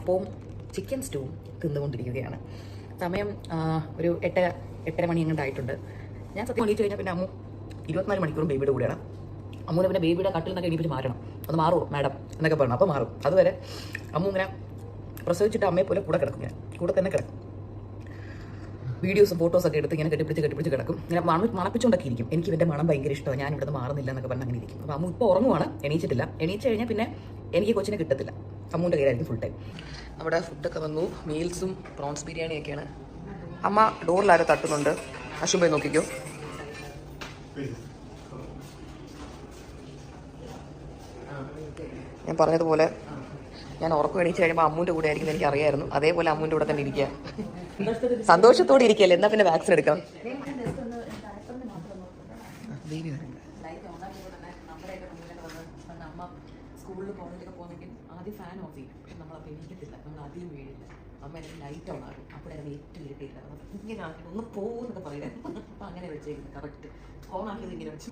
അപ്പവും ചിക്കൻ സ്റ്റൂവും തിന്നുകൊണ്ടിരിക്കുകയാണ്. സമയം ഒരു 8:30 മണി എങ്ങോട്ടായിട്ടുണ്ട്. ഞാൻ സത്യം എണീറ്റ് കഴിഞ്ഞാൽ പിന്നെ അമ്മു 24 മണിക്കൂറും ബേബിയുടെ കൂടെയാണ്. അമ്മൂനെ പിന്നെ ബേബിയുടെ കട്ടിൽ നിന്നൊക്കെ എണീപ്പിച്ച് മാറ്റണം. അത് മാറുമോ മാഡം എന്നൊക്കെ പറഞ്ഞു. അപ്പോൾ മാറും. അതുവരെ അമ്മു ഇങ്ങനെ പ്രസവിച്ചിട്ട് അമ്മയെ പോലെ കൂടെ കിടക്കും. ഇങ്ങനെ കൂടെ തന്നെ കിടക്കും. വീഡിയോസും ഫോട്ടോസൊക്കെ എടുത്ത് ഇങ്ങനെ കെട്ടിപ്പിടിച്ച് കിടക്കും. ഇങ്ങനെ മണപ്പിച്ചുകൊണ്ടൊക്കെ ഇരിക്കും. എനിക്ക് ഇവൻ്റെ മണം ഭയങ്കര ഇഷ്ടമാണ്. ഞാൻ ഇവിടെ മാറുന്നില്ല എന്നൊക്കെ പറഞ്ഞ് അങ്ങനെ ഇരിക്കും. അപ്പോൾ അമ്മു ഇപ്പോൾ ഉറങ്ങുവാണ്, എണീച്ചിട്ടില്ല. എണീച്ച് കഴിഞ്ഞാൽ പിന്നെ എനിക്ക് കൊച്ചിനെ കിട്ടത്തില്ല. അമ്മൂൻ്റെ കയ്യിലായിരിക്കും ഫുൾ ടൈം. അവിടെ ഫുഡൊക്കെ വന്നു. മീൽസും പ്രോൺസ് ബിരിയാണിയൊക്കെയാണ്. അമ്മ ഡോറിലാരോ തട്ടുന്നുണ്ട്. അശ്വം പോയി നോക്കിക്കോ. ഞാൻ പറഞ്ഞതുപോലെ ഞാൻ ഉറക്കം എണീച്ച് കഴിയുമ്പോൾ അമ്മൂൻ്റെ കൂടെ ആയിരിക്കും എനിക്ക് അറിയായിരുന്നു. അതേപോലെ അമ്മൂൻ്റെ കൂടെ തന്നെ ഇരിക്കുക. സന്തോഷത്തോടെ ഇരിക്കുകയല്ലേ. എന്നാൽ പിന്നെ വാക്സിൻ എടുക്കാം. സ്കൂളിൽ പോകുന്നെങ്കിൽ ആദ്യം ഫാൻ ഓഫ് ചെയ്യും. പക്ഷെ നമ്മൾ അപ്പോൾ എണീക്കത്തില്ല. നമ്മൾ ആദ്യം വീഴില്ല. അമ്മ എനിക്ക് ലൈറ്റ് ഓൺ ആകും. അപ്പോൾ അത് ഏറ്റവും ഇരിട്ടില്ല. ഇങ്ങനെ ആക്കി ഒന്ന് പോകുന്നൊക്കെ പറയുന്നത്. അപ്പം അങ്ങനെ വെച്ചേക്കുന്നത് കറക്റ്റ്. ഓൺ ആക്കിയത് ഇങ്ങനെ വെച്ചു.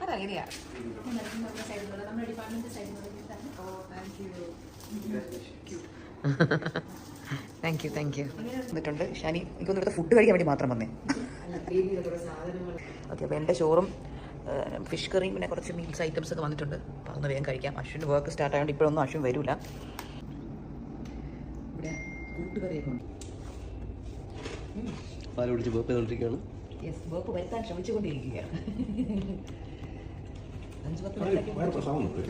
അതങ്ങനെയാ. താങ്ക് യു എന്നിട്ടുണ്ട്. ഷാനി എനിക്കൊന്നും ഇവിടുത്തെ ഫുഡ് കഴിക്കാൻ വേണ്ടി മാത്രം വന്നേ. ഓക്കെ, അപ്പോൾ എൻ്റെ ചോറും ഫിഷ് കറിയും പിന്നെ കുറച്ച് മീൽസ് ഐറ്റംസ് ഒക്കെ വന്നിട്ടുണ്ട്. അപ്പോൾ അതൊന്ന് വേഗം കഴിക്കാം. അശ്വിൻ്റെ വർക്ക് സ്റ്റാർട്ട് ആയതുകൊണ്ട് ഇപ്പോഴൊന്നും അശ്വിൻ വരില്ല. ഇവിടെ കൂട്ടുകറിയൊക്കെ ഉണ്ട്. പാൽ കുടിച്ച് ബേപ്പ് ചെയ്തുകൊണ്ടിരിക്കുകയാണ്. യെസ്, ബേപ്പ് വരുത്താൻ ശ്രമിച്ചുകൊണ്ടിരിക്കുകയാണ്. 5-10 മിനിറ്റ്